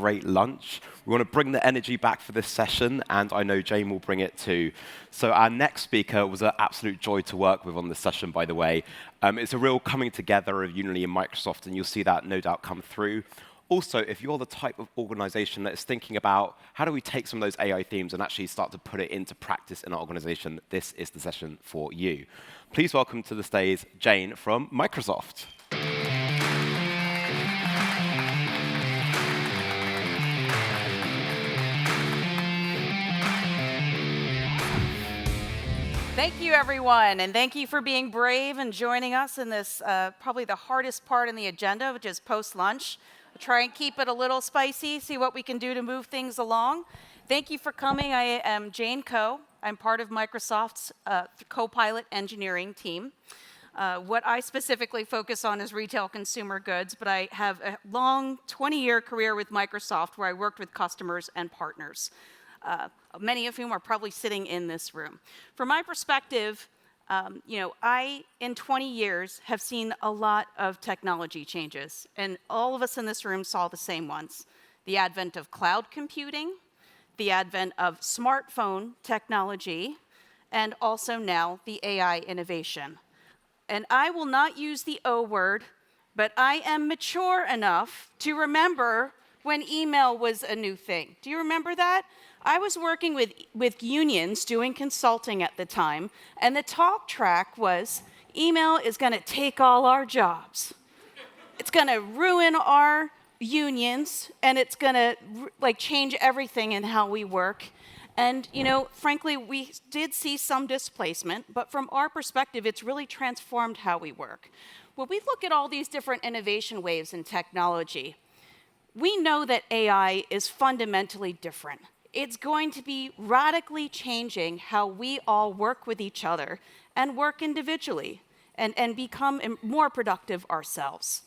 great lunch. We want to bring the energy back for this session, and I know Jane will bring it too. So our next speaker was an absolute joy to work with on this session, by the way. It's a real coming together of Unity and Microsoft, and you'll see that no doubt come through. Also, if you're the type of organization that is thinking about how do we take some of those AI themes and actually start to put it into practice in our organization, this is the session for you. Please welcome to the stage Jane from Microsoft. Thank you, everyone, and thank you for being brave and joining us in this probably the hardest part in the agenda, which is post-lunch. We'll try and keep it a little spicy, see what we can do to move things along. Thank you for coming. I am Jane Koh. I'm part of Microsoft's Copilot engineering team. What I specifically focus on is retail consumer goods, but I have a long 20-year career with Microsoft where I worked with customers and partners. Many of whom are probably sitting in this room. From my perspective, I, in 20 years, have seen a lot of technology changes, and all of us in this room saw the same ones. The advent of cloud computing, the advent of smartphone technology, and also now the AI innovation. And I will not use the O word, but I am mature enough to remember when email was a new thing. Do you remember that? I was working with unions doing consulting at the time, and the talk track was, email is going to take all our jobs. It's going to ruin our unions, and it's going to change everything in how we work. And frankly, we did see some displacement, but from our perspective, it's really transformed how we work. When we look at all these different innovation waves in technology, we know that AI is fundamentally different. It's going to be radically changing how we all work with each other and work individually and become more productive ourselves.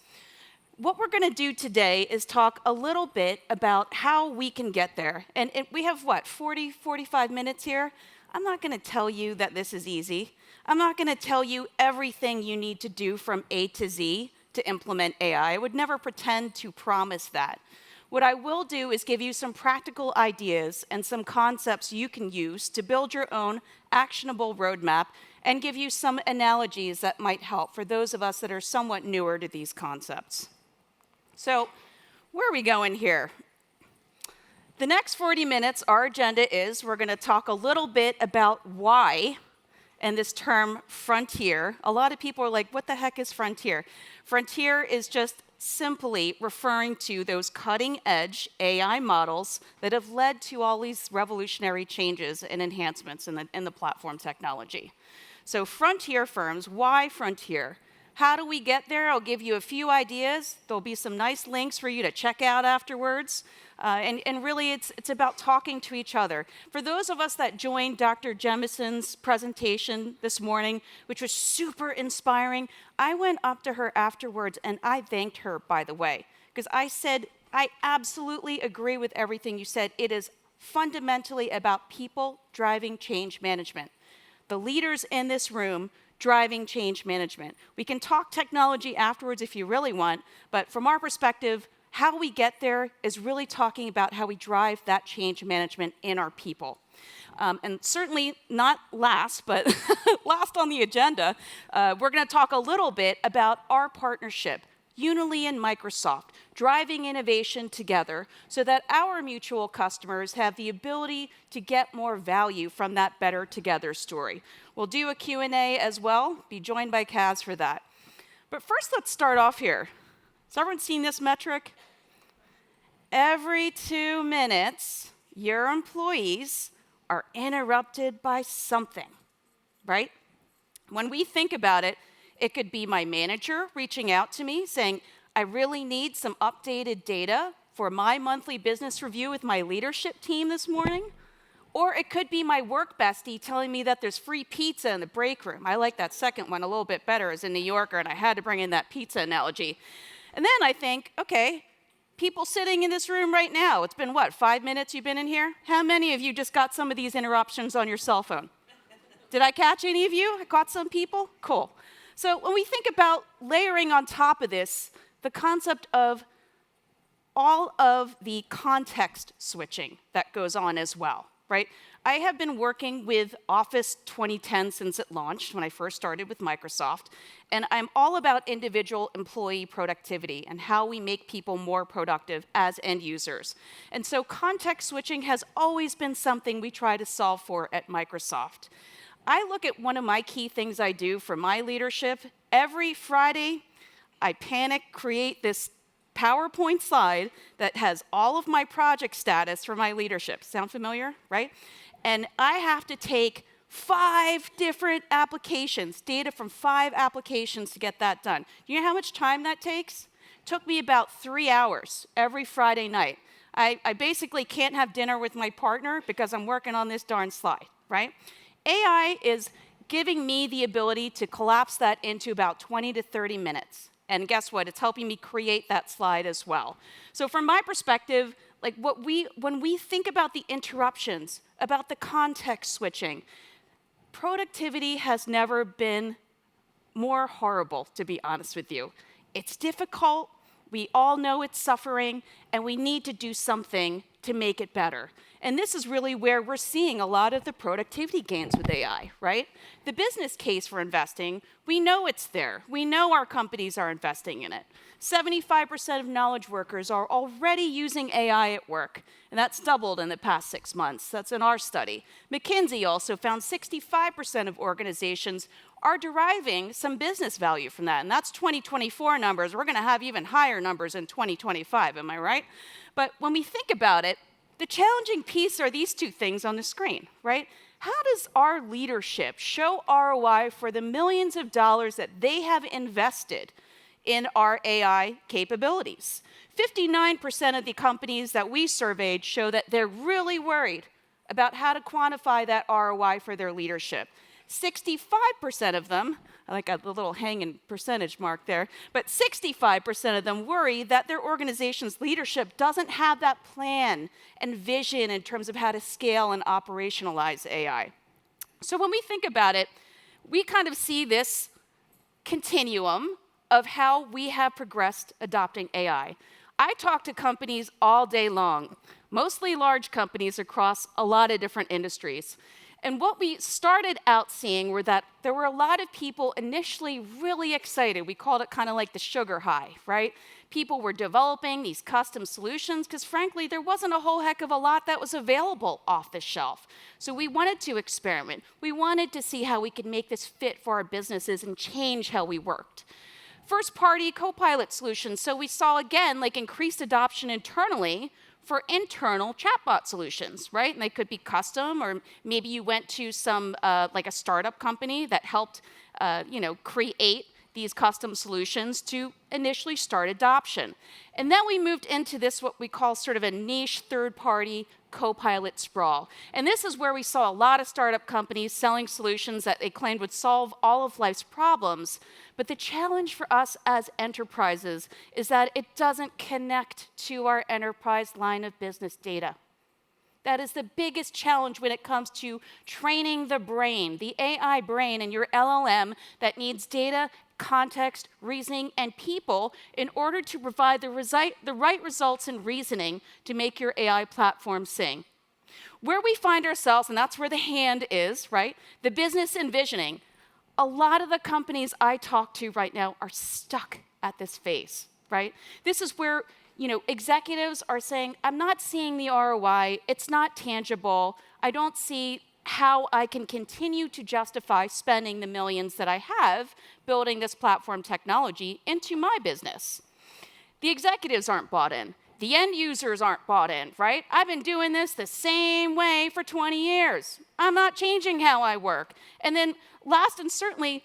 What we're going to do today is talk a little bit about how we can get there. And we have, 45 minutes here? I'm not going to tell you that this is easy. I'm not going to tell you everything you need to do from A to Z to implement AI. I would never pretend to promise that. What I will do is give you some practical ideas and some concepts you can use to build your own actionable roadmap and give you some analogies that might help for those of us that are somewhat newer to these concepts. So, where are we going here? The next 40 minutes, our agenda is we're going to talk a little bit about why and this term frontier. A lot of people are like, what the heck is frontier? Frontier is just simply referring to those cutting-edge AI models that have led to all these revolutionary changes and enhancements in the platform technology. So frontier firms, why frontier? How do we get there? I'll give you a few ideas. There'll be some nice links for you to check out afterwards. And really, it's about talking to each other. For those of us that joined Dr. Jemison's presentation this morning, which was super inspiring, I went up to her afterwards and I thanked her, by the way, because I said, I absolutely agree with everything you said. It is fundamentally about people driving change management. The leaders in this room driving change management. We can talk technology afterwards if you really want, but from our perspective, how we get there is really talking about how we drive that change management in our people. And certainly not last, but last on the agenda, we're going to talk a little bit about our partnership, Unity and Microsoft, driving innovation together so that our mutual customers have the ability to get more value from that better together story. We'll do a Q&A as well, be joined by Kaz for that. But first, let's start off here. Has everyone seen this metric? Every 2 minutes, your employees are interrupted by something, right? When we think about it, it could be my manager reaching out to me saying, I really need some updated data for my monthly business review with my leadership team this morning. Or it could be my work bestie telling me that there's free pizza in the break room. I like that second one a little bit better as a New Yorker, and I had to bring in that pizza analogy. And then I think, okay, people sitting in this room right now, it's been 5 minutes you've been in here? How many of you just got some of these interruptions on your cell phone? Did I catch any of you? I caught some people? Cool. So when we think about layering on top of this, the concept of all of the context switching that goes on as well, right? I have been working with Office 2010 since it launched, when I first started with Microsoft, and I'm all about individual employee productivity and how we make people more productive as end users. And so context switching has always been something we try to solve for at Microsoft. I look at one of my key things I do for my leadership. Every Friday, I create this PowerPoint slide that has all of my project status for my leadership. Sound familiar, right? And I have to take 5 different applications, data from 5 applications to get that done. Do you know how much time that takes? It took me about 3 hours every Friday night. I basically can't have dinner with my partner because I'm working on this darn slide, right? AI is giving me the ability to collapse that into about 20 to 30 minutes. And guess what? It's helping me create that slide as well. So from my perspective, like when we think about the interruptions, about the context switching, productivity has never been more horrible, to be honest with you. It's difficult, we all know it's suffering, and we need to do something to make it better. And this is really where we're seeing a lot of the productivity gains with AI, right? The business case for investing, we know it's there. We know our companies are investing in it. 75% of knowledge workers are already using AI at work, and that's doubled in the past 6 months. That's in our study. McKinsey also found 65% of organizations are deriving some business value from that, and that's 2024 numbers. We're going to have even higher numbers in 2025, am I right? But when we think about it, the challenging piece are these 2 things on the screen, right? How does our leadership show ROI for the millions of dollars that they have invested in our AI capabilities? 59% of the companies that we surveyed show that they're really worried about how to quantify that ROI for their leadership. 65% of them, I like a little hanging percentage mark there, but 65% of them worry that their organization's leadership doesn't have that plan and vision in terms of how to scale and operationalize AI. So when we think about it, we kind of see this continuum of how we have progressed adopting AI. I talk to companies all day long, mostly large companies across a lot of different industries. And what we started out seeing were that there were a lot of people initially really excited. We called it kind of like the sugar high, right? People were developing these custom solutions because frankly, there wasn't a whole heck of a lot that was available off the shelf. So we wanted to experiment. We wanted to see how we could make this fit for our businesses and change how we worked. First-party Copilot solutions. So we saw, again, like increased adoption internally for internal chatbot solutions, right? And they could be custom, or maybe you went to some, like a startup company that helped, create these custom solutions to initially start adoption. And then we moved into this, what we call sort of a niche third-party Copilot sprawl. And this is where we saw a lot of startup companies selling solutions that they claimed would solve all of life's problems. But the challenge for us as enterprises is that it doesn't connect to our enterprise line of business data. That is the biggest challenge when it comes to training the brain, the AI brain in your LLM that needs data, context, reasoning, and people in order to provide the right results in reasoning to make your AI platform sing. Where we find ourselves, and that's where the hand is, right? The business envisioning. A lot of the companies I talk to right now are stuck at this phase, right? This is where executives are saying, I'm not seeing the ROI, it's not tangible, I don't see how I can continue to justify spending the millions that I have building this platform technology into my business. The executives aren't bought in. The end users aren't bought in, right? I've been doing this the same way for 20 years. I'm not changing how I work. And then last and certainly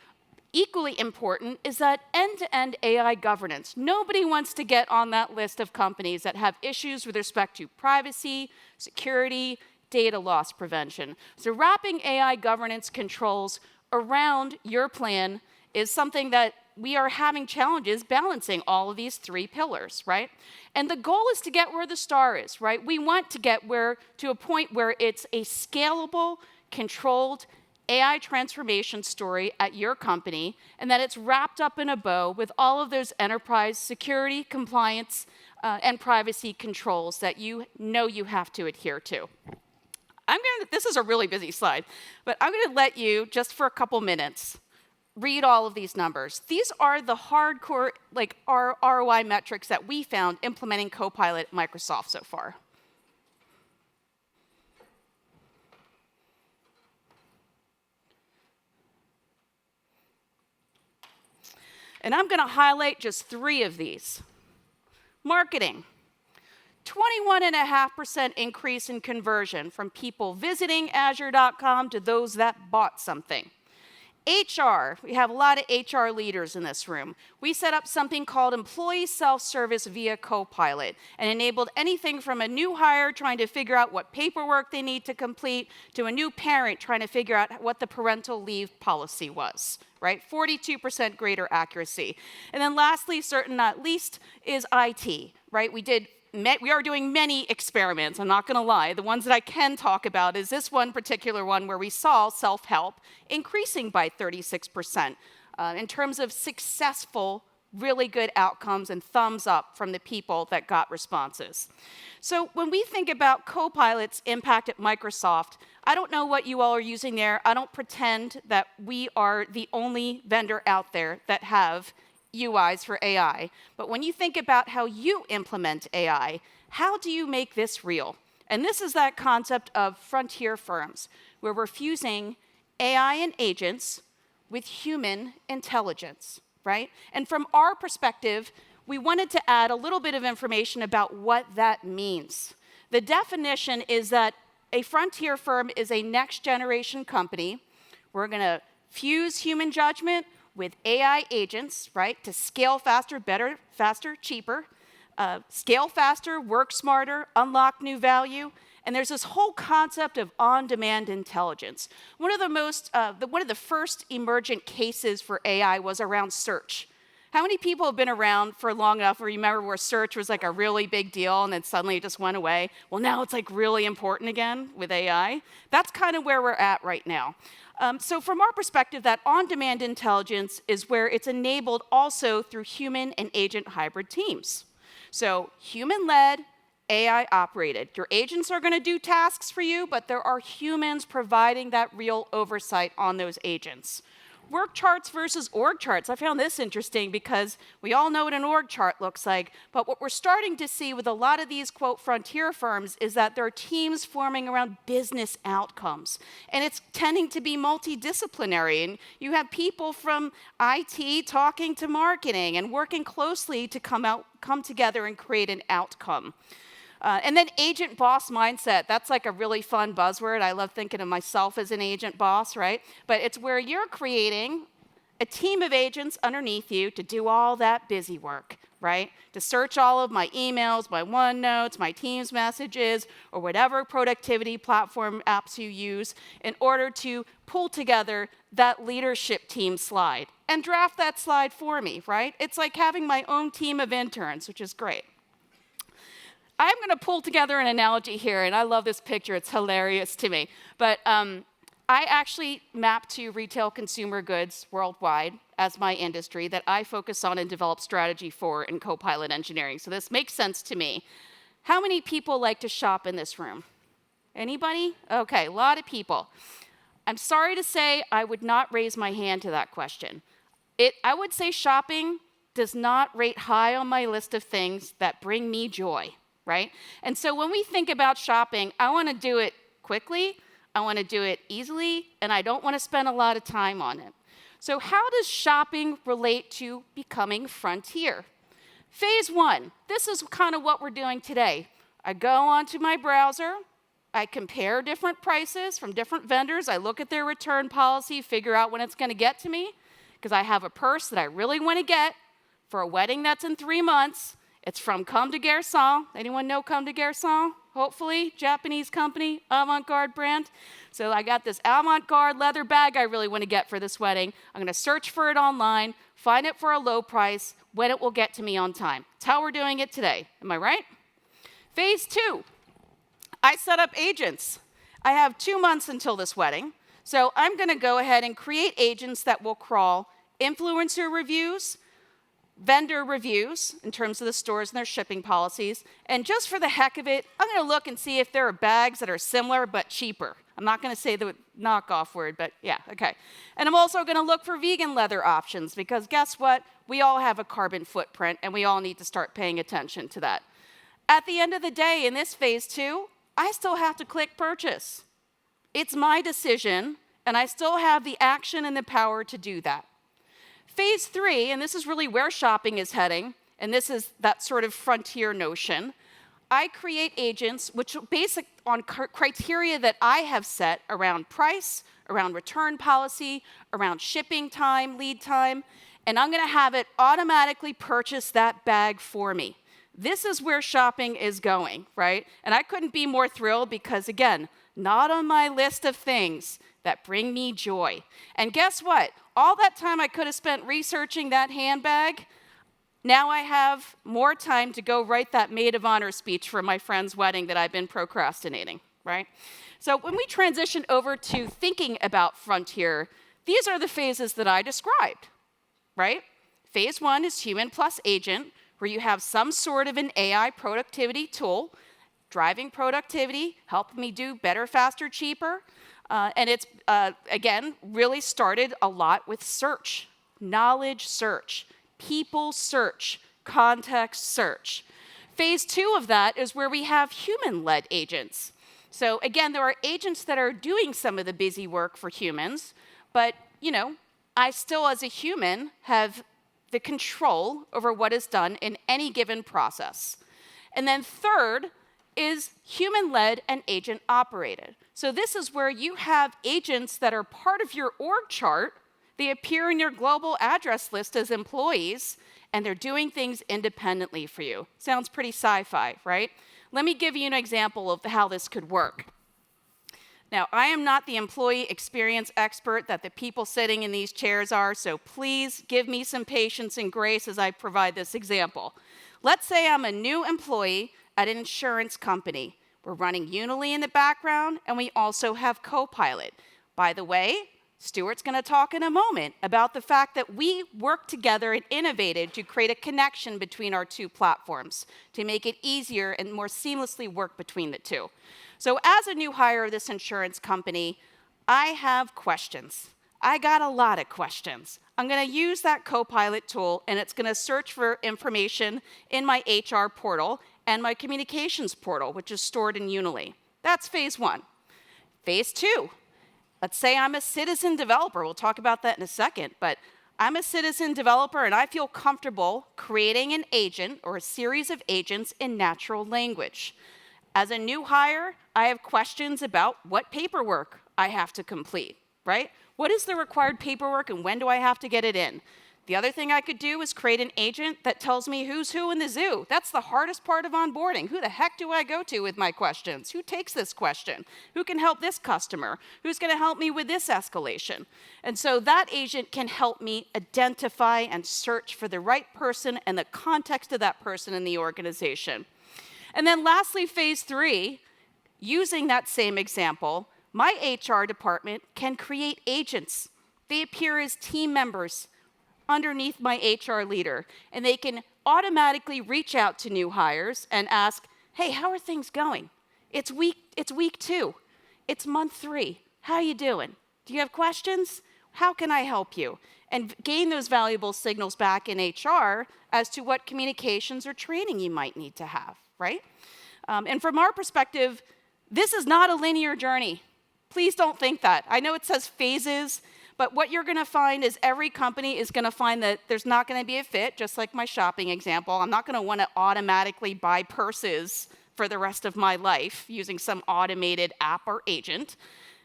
equally important is that end-to-end AI governance. Nobody wants to get on that list of companies that have issues with respect to privacy, security, data loss prevention. So wrapping AI governance controls around your plan is something that we are having challenges balancing all of these 3 pillars, right? And the goal is to get where the star is, right? We want to get to a point where it's a scalable, controlled AI transformation story at your company, and that it's wrapped up in a bow with all of those enterprise security, compliance, and privacy controls that you know you have to adhere to. This is a really busy slide, but I'm going to let you, just for a couple minutes, read all of these numbers. These are the hardcore ROI metrics that we found implementing Copilot at Microsoft so far. And I'm going to highlight just 3 of these. Marketing. 21.5% increase in conversion from people visiting Azure.com to those that bought something. HR, we have a lot of HR leaders in this room. We set up something called employee self-service via Copilot and enabled anything from a new hire trying to figure out what paperwork they need to complete to a new parent trying to figure out what the parental leave policy was, right? 42% greater accuracy. And then lastly, certain not least, is IT, right? We are doing many experiments, I'm not going to lie. The ones that I can talk about is this one particular one where we saw self-help increasing by 36% in terms of successful, really good outcomes and thumbs up from the people that got responses. So when we think about Copilot's impact at Microsoft, I don't know what you all are using there. I don't pretend that we are the only vendor out there that have UIs for AI. But when you think about how you implement AI, how do you make this real? And this is that concept of frontier firms, where we're fusing AI and agents with human intelligence, right? And from our perspective, we wanted to add a little bit of information about what that means. The definition is that a frontier firm is a next generation company. We're going to fuse human judgment with AI agents, right, to scale faster, better, faster, cheaper, scale faster, work smarter, unlock new value. And there's this whole concept of on-demand intelligence. One of the first emergent cases for AI was around search. How many people have been around for long enough where you remember where search was like a really big deal and then suddenly it just went away? Well, now it's like really important again with AI. That's kind of where we're at right now. So from our perspective, that on-demand intelligence is where it's enabled also through human and agent hybrid teams. So human-led, AI-operated. Your agents are going to do tasks for you, but there are humans providing that real oversight on those agents. Work charts versus org charts. I found this interesting because we all know what an org chart looks like, but what we're starting to see with a lot of these, quote, frontier firms is that there are teams forming around business outcomes. And it's tending to be multidisciplinary. And you have people from IT talking to marketing and working closely to come together and create an outcome. And then agent boss mindset, that's like a really fun buzzword. I love thinking of myself as an agent boss, right? But it's where you're creating a team of agents underneath you to do all that busy work, right? To search all of my emails, my OneNotes, my Teams messages, or whatever productivity platform apps you use in order to pull together that leadership team slide and draft that slide for me, right? It's like having my own team of interns, which is great. I'm going to pull together an analogy here, and I love this picture. It's hilarious to me. But I actually map to retail consumer goods worldwide as my industry that I focus on and develop strategy for in Copilot engineering. So this makes sense to me. How many people like to shop in this room? Anybody? Okay, a lot of people. I'm sorry to say I would not raise my hand to that question. I would say shopping does not rate high on my list of things that bring me joy. Right? And so when we think about shopping, I want to do it quickly, I want to do it easily, and I don't want to spend a lot of time on it. So how does shopping relate to becoming frontier? Phase 1, this is kind of what we're doing today. I go onto my browser, I compare different prices from different vendors, I look at their return policy, figure out when it's going to get to me, because I have a purse that I really want to get for a wedding that's in 3 months. It's from Comme des Garçons. Anyone know Comme des Garçons? Hopefully, Japanese company, avant-garde brand. So I got this avant-garde leather bag I really want to get for this wedding. I'm going to search for it online, find it for a low price, when it will get to me on time. That's how we're doing it today. Am I right? Phase 2, I set up agents. I have 2 months until this wedding. So I'm going to go ahead and create agents that will crawl influencer reviews, vendor reviews in terms of the stores and their shipping policies. And just for the heck of it, I'm going to look and see if there are bags that are similar but cheaper. I'm not going to say the knockoff word, but yeah, okay. And I'm also going to look for vegan leather options because guess what? We all have a carbon footprint and we all need to start paying attention to that. At the end of the day, in this phase 2, I still have to click purchase. It's my decision, and I still have the action and the power to do that. Phase 3, and this is really where shopping is heading, and this is that sort of frontier notion. I create agents which are based on criteria that I have set around price, around return policy, around shipping time, lead time, and I'm going to have it automatically purchase that bag for me. This is where shopping is going, right? And I couldn't be more thrilled because, again, not on my list of things that bring me joy. And guess what? All that time I could have spent researching that handbag, now I have more time to go write that maid of honor speech for my friend's wedding that I've been procrastinating, right? So when we transition over to thinking about frontier, these are the phases that I described, right? Phase 1 is human plus agent, where you have some sort of an AI productivity tool, driving productivity, helping me do better, faster, cheaper. And it's, again, really started a lot with search, knowledge search, people search, context search. Phase 2 of that is where we have human-led agents. So again, there are agents that are doing some of the busy work for humans, but I still, as a human, have the control over what is done in any given process. And then third is human-led and agent-operated. So this is where you have agents that are part of your org chart. They appear in your global address list as employees, and they're doing things independently for you. Sounds pretty sci-fi, right? Let me give you an example of how this could work. Now, I am not the employee experience expert that the people sitting in these chairs are, so please give me some patience and grace as I provide this example. Let's say I'm a new employee at an insurance company. We're running Unily in the background, and we also have Copilot. By the way, Stuart's going to talk in a moment about the fact that we worked together and innovated to create a connection between our two platforms to make it easier and more seamlessly work between the two. So as a new hire of this insurance company, I have questions. I got a lot of questions. I'm going to use that Copilot tool, and it's going to search for information in my HR portal and my communications portal, which is stored in Unily. That's phase 1. Phase 2. Let's say I'm a citizen developer. We'll talk about that in a second, but I'm a citizen developer, and I feel comfortable creating an agent or a series of agents in natural language. As a new hire, I have questions about what paperwork I have to complete, right? What is the required paperwork and when do I have to get it in? The other thing I could do is create an agent that tells me who's who in the zoo. That's the hardest part of onboarding. Who the heck do I go to with my questions? Who takes this question? Who can help this customer? Who's going to help me with this escalation? And so that agent can help me identify and search for the right person and the context of that person in the organization. And then lastly, phase 3, using that same example, my HR department can create agents. They appear as team members underneath my HR leader, and they can automatically reach out to new hires and ask, hey, how are things going? It's week 2. It's month 3. How are you doing? Do you have questions? How can I help you? And gain those valuable signals back in HR as to what communications or training you might need to have, right? And from our perspective, this is not a linear journey. Please don't think that. I know it says phases, but what you're going to find is every company is going to find that there's not going to be a fit, just like my shopping example. I'm not going to want to automatically buy purses for the rest of my life using some automated app or agent.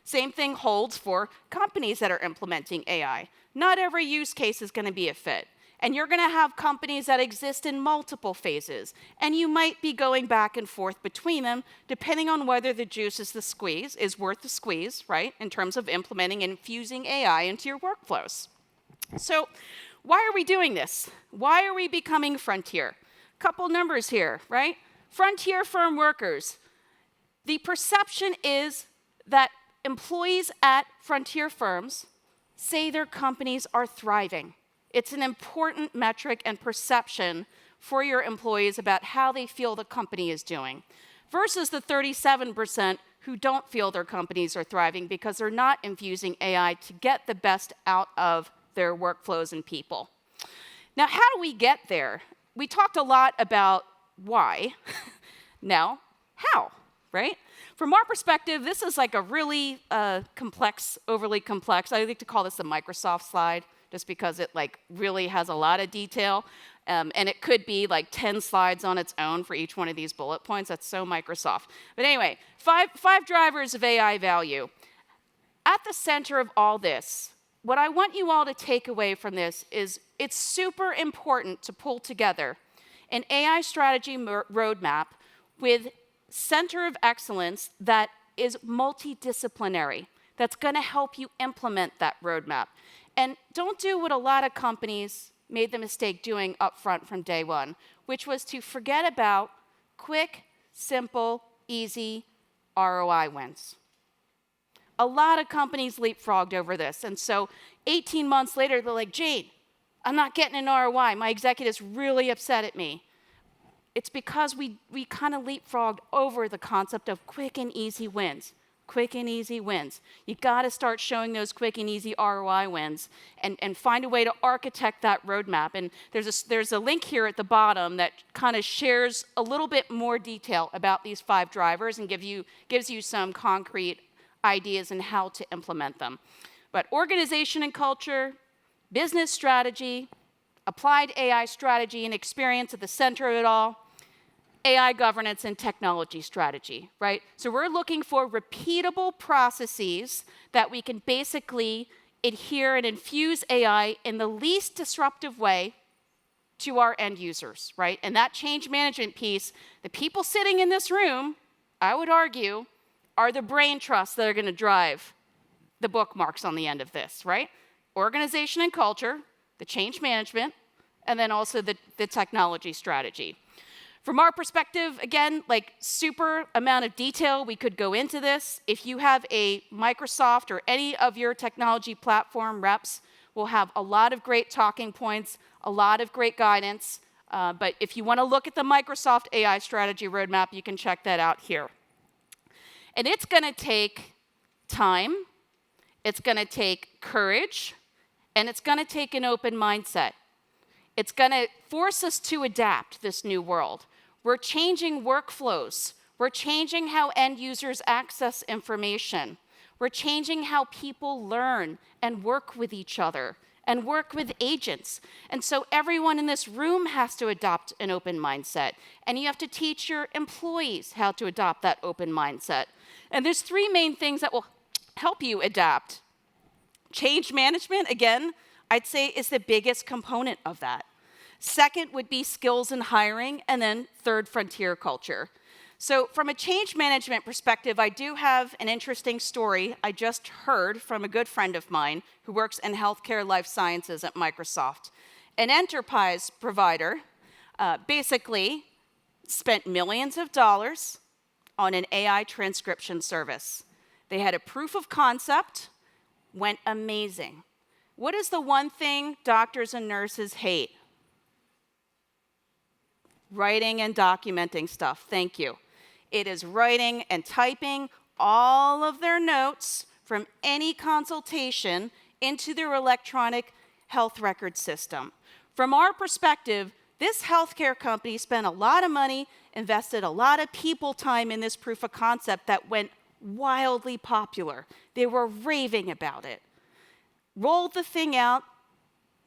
Same thing holds for companies that are implementing AI. Not every use case is going to be a fit. And you're going to have companies that exist in multiple phases. And you might be going back and forth between them, depending on whether the juice is worth the squeeze, right, in terms of implementing and infusing AI into your workflows. So why are we doing this? Why are we becoming frontier? Couple numbers here, right? Frontier firm workers. The perception is that employees at frontier firms say their companies are thriving. It's an important metric and perception for your employees about how they feel the company is doing, versus the 37% who don't feel their companies are thriving because they're not infusing AI to get the best out of their workflows and people. Now, how do we get there? We talked a lot about why. Now, how, right? From our perspective, this is like a really complex, overly complex. I like to call this the Microsoft slide, just because it like really has a lot of detail. And it could be like 10 slides on its own for each one of these bullet points. That's so Microsoft. But anyway, five drivers of AI value. At the center of all this, what I want you all to take away from this is it's super important to pull together an AI strategy roadmap with center of excellence that is multidisciplinary, that's going to help you implement that roadmap. And don't do what a lot of companies made the mistake doing up front from day one, which was to forget about quick, simple, easy ROI wins. A lot of companies leapfrogged over this. And so 18 months later, they're like, Jade, I'm not getting an ROI. My executive's really upset at me. It's because we kind of leapfrogged over the concept of quick and easy wins. Quick and easy wins. You got to start showing those quick and easy ROI wins and find a way to architect that roadmap. And there's a link here at the bottom that kind of shares a little bit more detail about these 5 drivers and gives you some concrete ideas on how to implement them. But organization and culture, business strategy, applied AI strategy and experience at the center of it all, AI governance and technology strategy, right? So we're looking for repeatable processes that we can basically adhere and infuse AI in the least disruptive way to our end users, right? And that change management piece, the people sitting in this room, I would argue, are the brain trusts that are going to drive the bookmarks on the end of this, right? Organization and culture, the change management, and then also the technology strategy. From our perspective, again, like super amount of detail, we could go into this. If you have a Microsoft or any of your technology platform reps, we'll have a lot of great talking points, a lot of great guidance. But if you want to look at the Microsoft AI strategy roadmap, you can check that out here. And it's going to take time, it's going to take courage, and it's going to take an open mindset. It's going to force us to adapt this new world. We're changing workflows. We're changing how end users access information. We're changing how people learn and work with each other and work with agents. And so everyone in this room has to adopt an open mindset. And you have to teach your employees how to adopt that open mindset. And there's 3 main things that will help you adapt. Change management, again, I'd say is the biggest component of that. Second would be skills and hiring, and then third, frontier culture. So from a change management perspective, I do have an interesting story I just heard from a good friend of mine who works in healthcare life sciences at Microsoft. An enterprise provider basically spent millions of dollars on an AI transcription service. They had a proof of concept, went amazing. What is the one thing doctors and nurses hate? Writing and documenting stuff. Thank you. It is writing and typing all of their notes from any consultation into their electronic health record system. From our perspective, this healthcare company spent a lot of money, invested a lot of people time in this proof of concept that went wildly popular. They were raving about it. Rolled the thing out,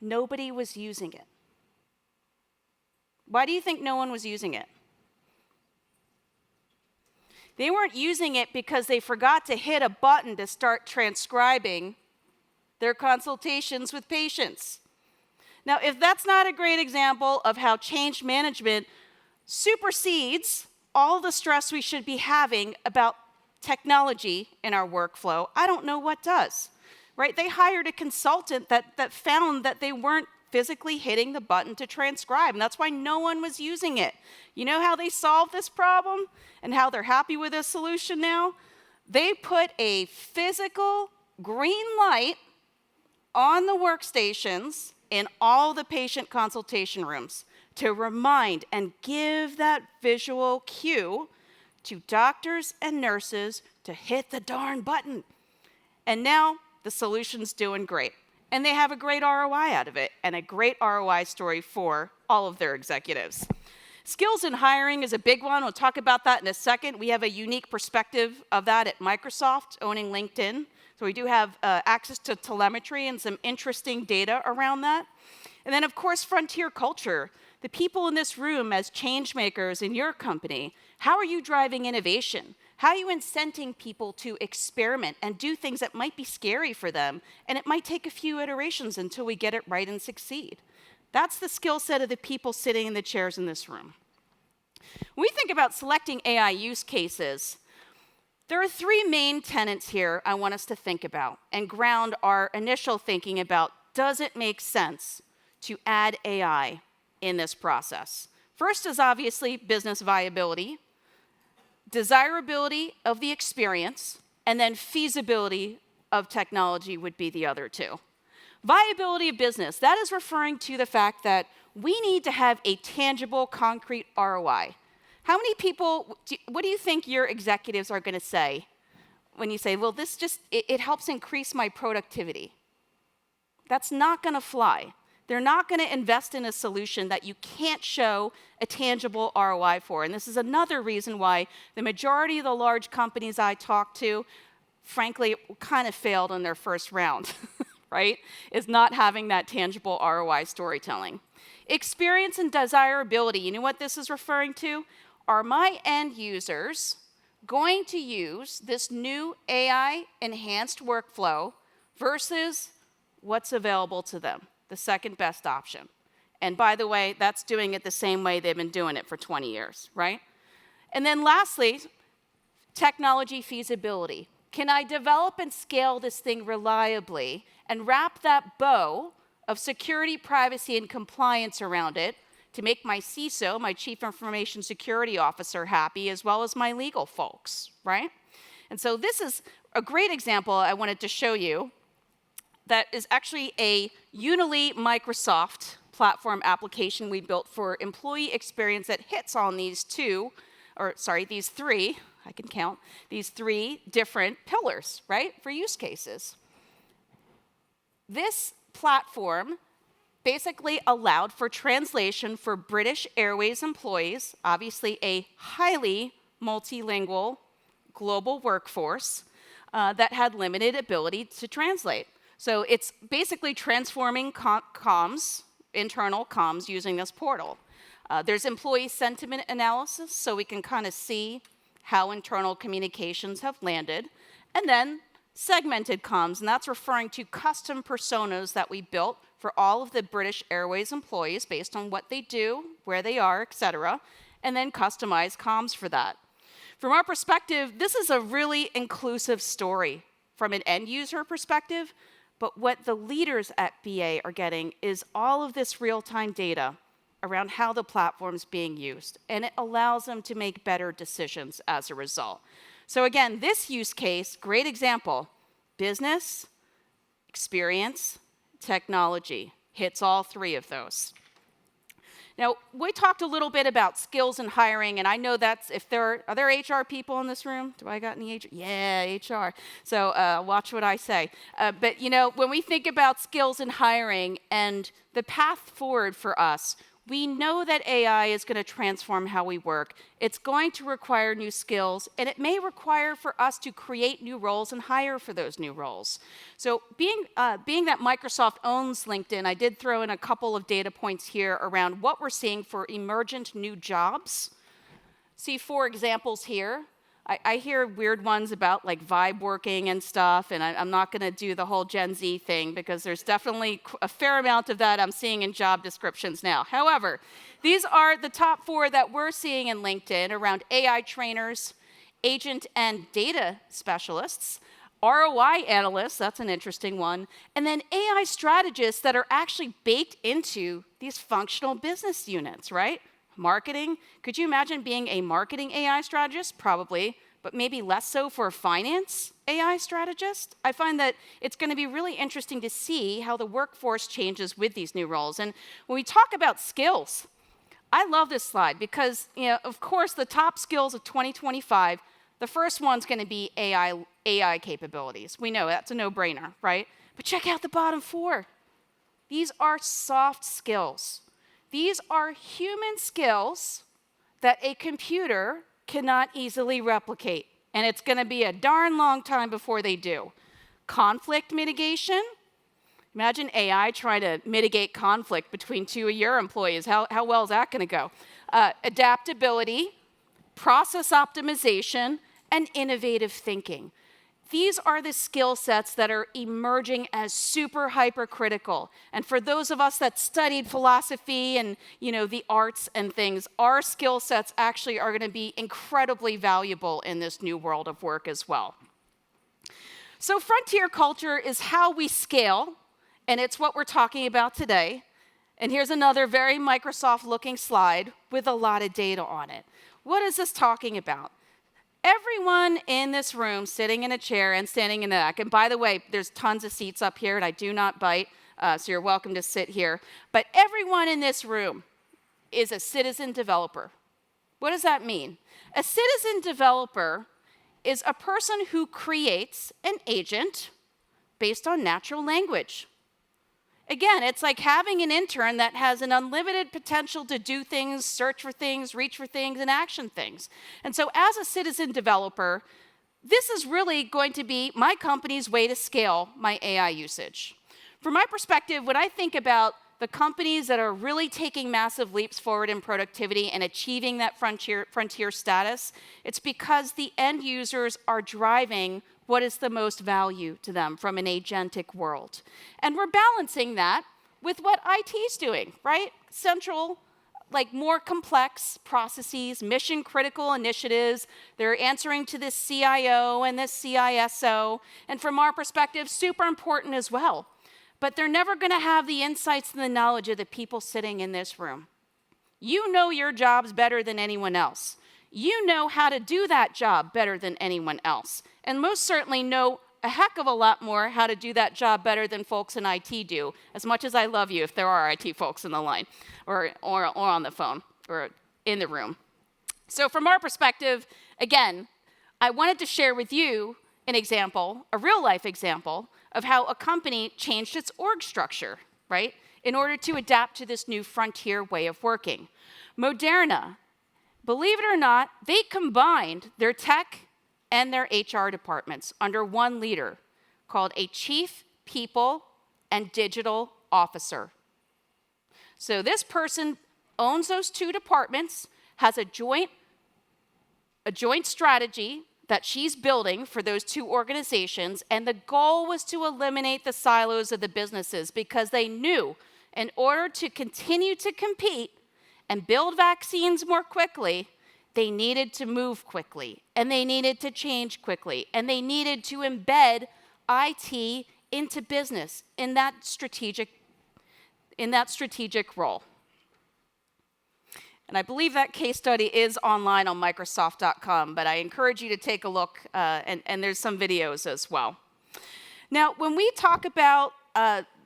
nobody was using it. Why do you think no one was using it? They weren't using it because they forgot to hit a button to start transcribing their consultations with patients. Now, if that's not a great example of how change management supersedes all the stress we should be having about technology in our workflow, I don't know what does, right? They hired a consultant that found that they weren't physically hitting the button to transcribe, and that's why no one was using it. You know how they solved this problem and how they're happy with this solution now? They put a physical green light on the workstations in all the patient consultation rooms to remind and give that visual cue to doctors and nurses to hit the darn button. And now the solution's doing great. And they have a great ROI out of it and a great ROI story for all of their executives. Skills in hiring is a big one. We'll talk about that in a second. We have a unique perspective of that at Microsoft, owning LinkedIn. So we do have access to telemetry and some interesting data around that. And then, of course, frontier culture. The people in this room as change makers in your company, how are you driving innovation? How are you incenting people to experiment and do things that might be scary for them? And it might take a few iterations until we get it right and succeed. That's the skill set of the people sitting in the chairs in this room. When we think about selecting AI use cases, there are three main tenets here I want us to think about and ground our initial thinking about, does it make sense to add AI in this process? First is obviously business viability, desirability of the experience, and then feasibility of technology would be the other two. Viability of business, that is referring to the fact that we need to have a tangible, concrete ROI. How many people, what do you think your executives are going to say when you say, well, this just, it helps increase my productivity? That's not going to fly. They're not going to invest in a solution that you can't show a tangible ROI for. And this is another reason why the majority of the large companies I talk to, frankly, kind of failed in their first round, right? Is not having that tangible ROI storytelling. Experience and desirability, you know what this is referring to? Are my end users going to use this new AI-enhanced workflow versus what's available to them? The second best option. And by the way, that's doing it the same way they've been doing it for 20 years, right? And then lastly, technology feasibility. Can I develop and scale this thing reliably and wrap that bow of security, privacy, and compliance around it to make my CISO, my Chief Information Security Officer, happy, as well as my legal folks, right? And so this is a great example I wanted to show you that is actually a Unily Microsoft platform application we built for employee experience that hits on these three, I can count, these three different pillars, right, for use cases. This platform basically allowed for translation for British Airways employees, obviously a highly multilingual global workforce that had limited ability to translate. So it's basically transforming comms, internal comms, using this portal. There's employee sentiment analysis, so we can kind of see how internal communications have landed. And then segmented comms, and that's referring to custom personas that we built for all of the British Airways employees based on what they do, where they are, et cetera, and then customized comms for that. From our perspective, this is a really inclusive story from an end user perspective. But what the leaders at BA are getting is all of this real-time data around how the platform's being used, and it allows them to make better decisions as a result. So again, this use case, great example, business, experience, technology, hits all three of those. Now, we talked a little bit about skills and hiring, and I know that's, are there HR people in this room? Do I got any HR? Yeah, HR. So watch what I say. But you know, when we think about skills and hiring and the path forward for us, we know that AI is going to transform how we work. It's going to require new skills, and it may require for us to create new roles and hire for those new roles. So being that Microsoft owns LinkedIn, I did throw in a couple of data points here around what we're seeing for emergent new jobs. See 4 examples here. I hear weird ones about like vibe working and stuff, and I'm not going to do the whole Gen Z thing because there's definitely a fair amount of that I'm seeing in job descriptions now. However, these are the top 4 that we're seeing in LinkedIn around AI trainers, agent and data specialists, ROI analysts, that's an interesting one, and then AI strategists that are actually baked into these functional business units, right? Marketing, could you imagine being a marketing AI strategist? Probably, but maybe less so for a finance AI strategist. I find that it's going to be really interesting to see how the workforce changes with these new roles. And when we talk about skills, I love this slide because, of course, the top skills of 2025, the first one's going to be AI capabilities. We know that's a no-brainer, right? But check out the bottom 4. These are soft skills. These are human skills that a computer cannot easily replicate. And it's going to be a darn long time before they do. Conflict mitigation. Imagine AI trying to mitigate conflict between 2 of your employees. How well is that going to go? Adaptability, process optimization, and innovative thinking. These are the skill sets that are emerging as super hypercritical. And for those of us that studied philosophy and the arts and things, our skill sets actually are going to be incredibly valuable in this new world of work as well. So frontier culture is how we scale, and it's what we're talking about today. And here's another very Microsoft-looking slide with a lot of data on it. What is this talking about? Everyone in this room sitting in a chair and standing in the back, and by the way, there's tons of seats up here, and I do not bite, so you're welcome to sit here. But everyone in this room is a citizen developer. What does that mean? A citizen developer is a person who creates an agent based on natural language. Again, it's like having an intern that has an unlimited potential to do things, search for things, reach for things, and action things. And so as a citizen developer, this is really going to be my company's way to scale my AI usage. From my perspective, when I think about the companies that are really taking massive leaps forward in productivity and achieving that frontier status, it's because the end users are driving what is the most value to them from an agentic world. And we're balancing that with what IT's doing, right? Central, more complex processes, mission-critical initiatives. They're answering to this CIO and this CISO. And from our perspective, super important as well. But they're never going to have the insights and the knowledge of the people sitting in this room. You know your jobs better than anyone else. You know how to do that job better than anyone else. And most certainly know a heck of a lot more how to do that job better than folks in IT do, as much as I love you if there are IT folks in the line or on the phone or in the room. So from our perspective, again, I wanted to share with you an example, a real-life example, of how a company changed its org structure, right, in order to adapt to this new frontier way of working. Moderna, believe it or not, they combined their tech and their HR departments under one leader called a Chief People and Digital Officer. So this person owns those 2 departments, has a joint strategy that she's building for those 2 organizations, and the goal was to eliminate the silos of the businesses because they knew in order to continue to compete and build vaccines more quickly, they needed to move quickly, and they needed to change quickly, and they needed to embed IT into business in that strategic role. And I believe that case study is online on Microsoft.com, but I encourage you to take a look, and there's some videos as well. Now, when we talk about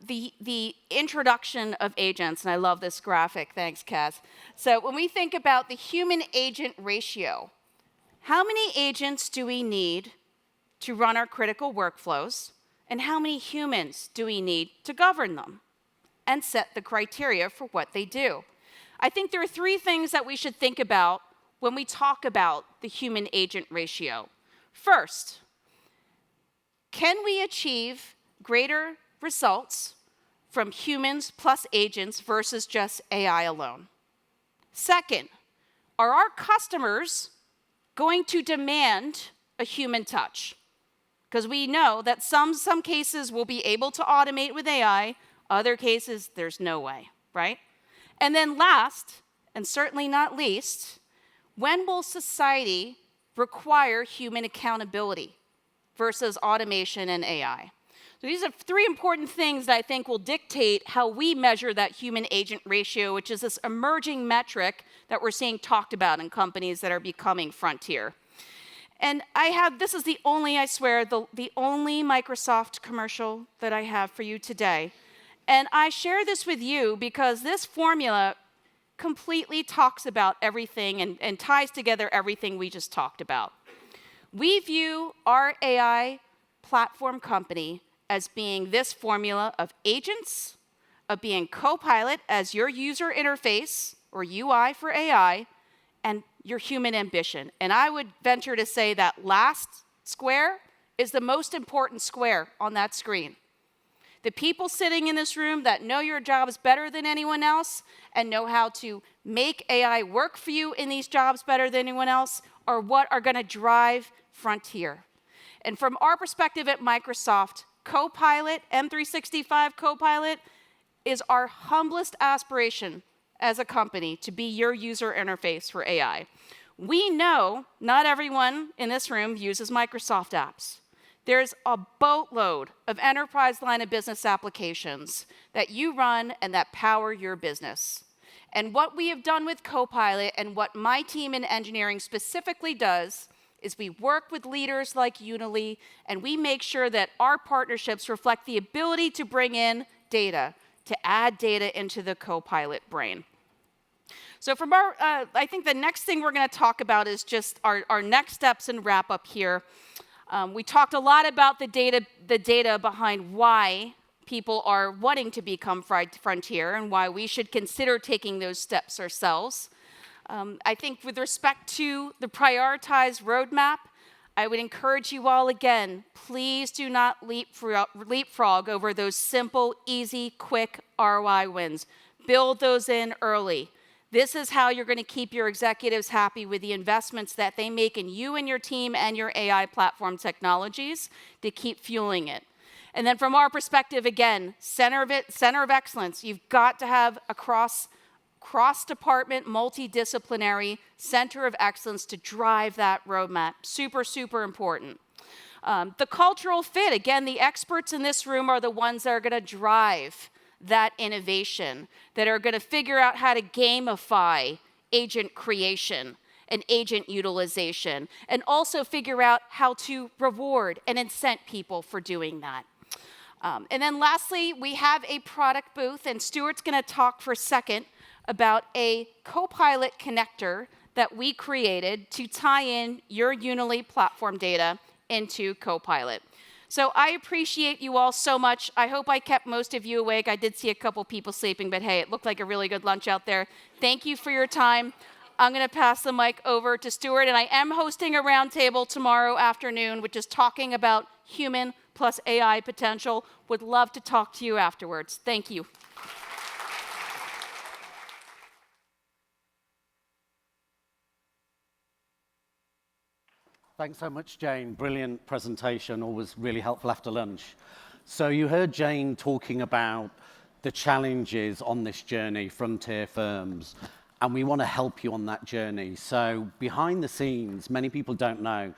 the introduction of agents, and I love this graphic, thanks, Kaz. So when we think about the human-agent ratio, how many agents do we need to run our critical workflows, and how many humans do we need to govern them and set the criteria for what they do? I think there are 3 things that we should think about when we talk about the human-agent ratio. First, can we achieve greater results from humans plus agents versus just AI alone? Second, are our customers going to demand a human touch? Because we know that some cases will be able to automate with AI, other cases, there's no way, right? And then last, and certainly not least, when will society require human accountability versus automation and AI? So these are 3 important things that I think will dictate how we measure that human-agent ratio, which is this emerging metric that we're seeing talked about in companies that are becoming frontier. And this is the only, I swear, the only Microsoft commercial that I have for you today. And I share this with you because this formula completely talks about everything and ties together everything we just talked about. We view our AI platform company as being this formula of agents, of being Copilot as your user interface, or UI for AI, and your human ambition. And I would venture to say that last square is the most important square on that screen. The people sitting in this room that know your jobs better than anyone else and know how to make AI work for you in these jobs better than anyone else are what are going to drive Frontier. And from our perspective at Microsoft, Copilot, M365 Copilot, is our humblest aspiration as a company to be your user interface for AI. We know not everyone in this room uses Microsoft apps. There's a boatload of enterprise line of business applications that you run and that power your business. And what we have done with Copilot and what my team in engineering specifically does is we work with leaders like Unily, and we make sure that our partnerships reflect the ability to bring in data, to add data into the Copilot brain. So from I think the next thing we're going to talk about is just our next steps and wrap up here. We talked a lot about the data behind why people are wanting to become Frontier and why we should consider taking those steps ourselves. I think with respect to the prioritized roadmap, I would encourage you all again, please do not leapfrog over those simple, easy, quick ROI wins. Build those in early. This is how you're going to keep your executives happy with the investments that they make in you and your team and your AI platform technologies to keep fueling it. And then from our perspective, again, center of excellence. You've got to have a cross-department, multidisciplinary center of excellence to drive that roadmap. Super, super important. The cultural fit, again, the experts in this room are the ones that are going to drive that innovation, that are going to figure out how to gamify agent creation and agent utilization, and also figure out how to reward and incent people for doing that. And then lastly, we have a product booth, and Stuart's going to talk for a second about a Copilot connector that we created to tie in your Unily platform data into Copilot. So I appreciate you all so much. I hope I kept most of you awake. I did see a couple people sleeping, but hey, it looked like a really good lunch out there. Thank you for your time. I'm going to pass the mic over to Stuart, and I am hosting a roundtable tomorrow afternoon, which is talking about human plus AI potential. Would love to talk to you afterwards. Thank you. Thanks so much, Jane. Brilliant presentation, always really helpful after lunch. So you heard Jane talking about the challenges on this journey, Frontier firms, and we want to help you on that journey. So behind the scenes, many people don't know,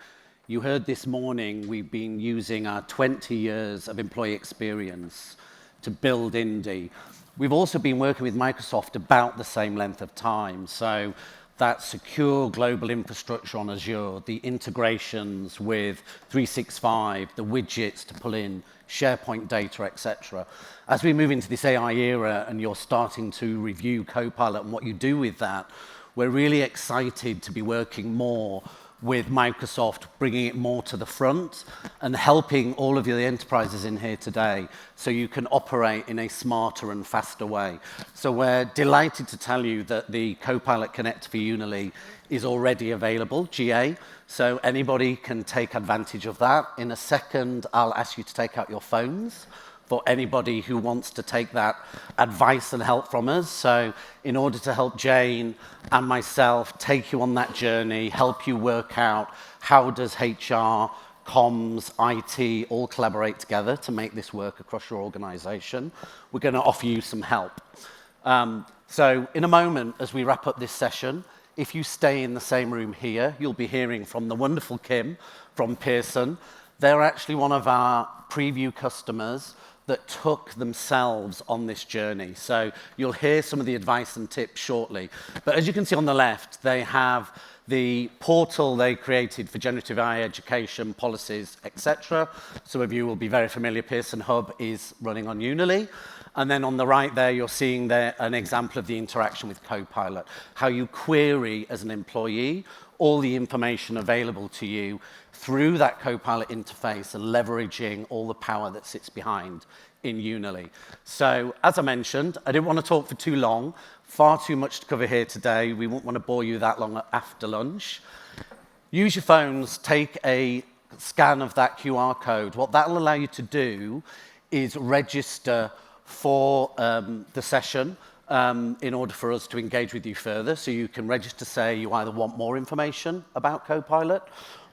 you heard this morning we've been using our 20 years of employee experience to build Indy. We've also been working with Microsoft about the same length of time. So that secure global infrastructure on Azure, the integrations with 365, the widgets to pull in SharePoint data, etc. As we move into this AI era and you're starting to review Copilot and what you do with that, we're really excited to be working more with Microsoft, bringing it more to the front and helping all of the enterprises in here today so you can operate in a smarter and faster way. So we're delighted to tell you that the Copilot Connect for Unily is already available, GA, so anybody can take advantage of that. In a second, I'll ask you to take out your phones for anybody who wants to take that advice and help from us. So in order to help Jane and myself take you on that journey, help you work out how does HR, comms, IT all collaborate together to make this work across your organization, we're going to offer you some help. So in a moment, as we wrap up this session, if you stay in the same room here, you'll be hearing from the wonderful Kim from Pearson. They're actually one of our preview customers that took themselves on this journey. So you'll hear some of the advice and tips shortly. But as you can see on the left, they have the portal they created for generative AI education, policies, etc. Some of you will be very familiar, Pearson Hub is running on Unily. And then on the right there, you're seeing there an example of the interaction with Copilot, how you query as an employee all the information available to you through that Copilot interface and leveraging all the power that sits behind in Unily. So, as I mentioned, I didn't want to talk for too long, far too much to cover here today. We won't want to bore you that long after lunch. Use your phones, take a scan of that QR code. What that'll allow you to do is register for the session in order for us to engage with you further. So you can register, say you either want more information about Copilot,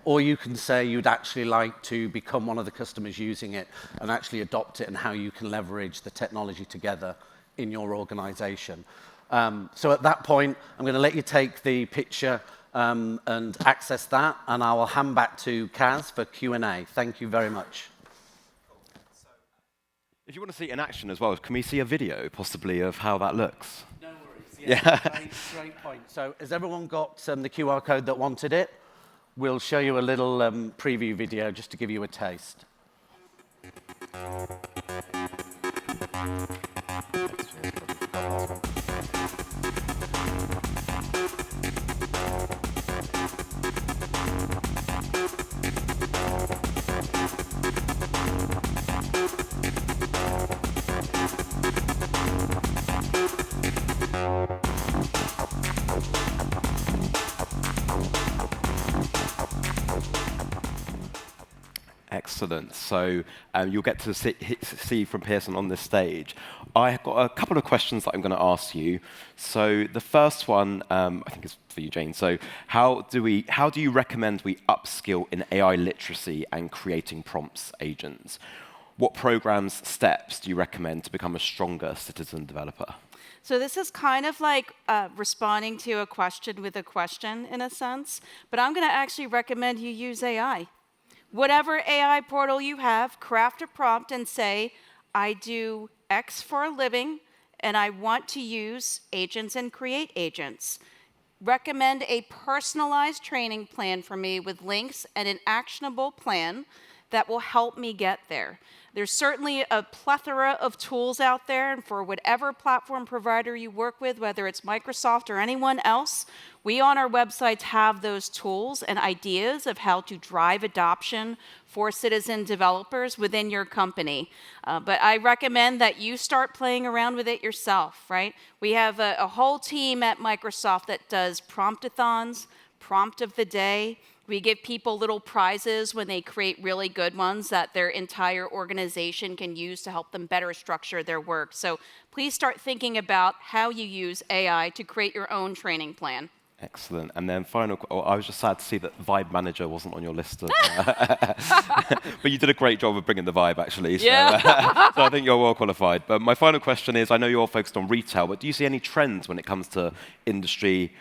or you can say you'd actually like to become one of the customers using it and actually adopt it, and how you can leverage the technology together in your organization. So at that point, I'm going to let you take the picture and access that, and I will hand back to Kaz for Q&A. Thank you very much. If you want to see it in action as well, can we see a video, possibly, of how that looks? No worries. Yeah. Great point. So has everyone got the QR code that wanted it? We'll show you a little preview video just to give you a taste. Excellent. So you'll get to see from Pearson on this stage. I've got a couple of questions that I'm going to ask you. So the first one, I think is for you, Jane. So how do you recommend we upskill in AI literacy and creating prompts agents? What programs, steps do you recommend to become a stronger citizen developer? So this is kind of like responding to a question with a question, in a sense. But I'm going to actually recommend you use AI. Whatever AI portal you have, craft a prompt and say, I do X for a living, and I want to use agents and create agents. Recommend a personalized training plan for me with links and an actionable plan that will help me get there. There's certainly a plethora of tools out there, and for whatever platform provider you work with, whether it's Microsoft or anyone else, we on our websites have those tools and ideas of how to drive adoption for citizen developers within your company. But I recommend that you start playing around with it yourself, right? We have a whole team at Microsoft that does promptathons, prompt of the day. We give people little prizes when they create really good ones that their entire organization can use to help them better structure their work. So please start thinking about how you use AI to create your own training plan. Excellent. And then I was just sad to see that Vibe Manager wasn't on your list. But you did a great job of bringing the vibe, actually. So, Yeah. So I think you're well qualified. But my final question is, I know you're focused on retail, but do you see any trends when it comes to industries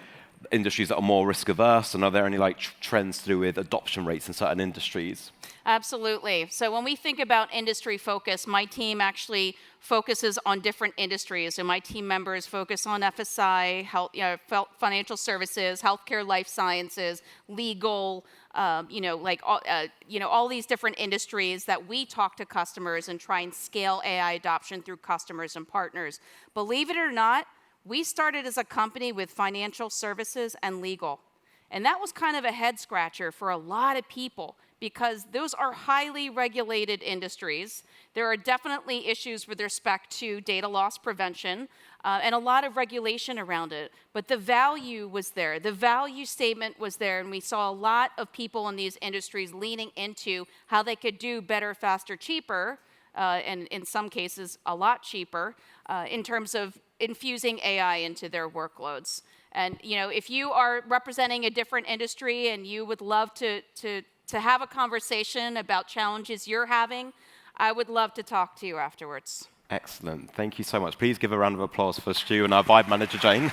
that are more risk averse, and are there any trends to do with adoption rates in certain industries? Absolutely. So when we think about industry focus, my team actually focuses on different industries. So my team members focus on FSI, health, financial services, healthcare, life sciences, legal, all these different industries that we talk to customers and try and scale AI adoption through customers and partners. Believe it or not, we started as a company with financial services and legal. And that was kind of a head scratcher for a lot of people because those are highly regulated industries. There are definitely issues with respect to data loss prevention and a lot of regulation around it. But the value was there. The value statement was there. And we saw a lot of people in these industries leaning into how they could do better, faster, cheaper, and in some cases, a lot cheaper in terms of infusing AI into their workloads. And if you are representing a different industry and you would love to have a conversation about challenges you're having, I would love to talk to you afterwards. Excellent. Thank you so much. Please give a round of applause for Stu and our Vibe Manager, Jane.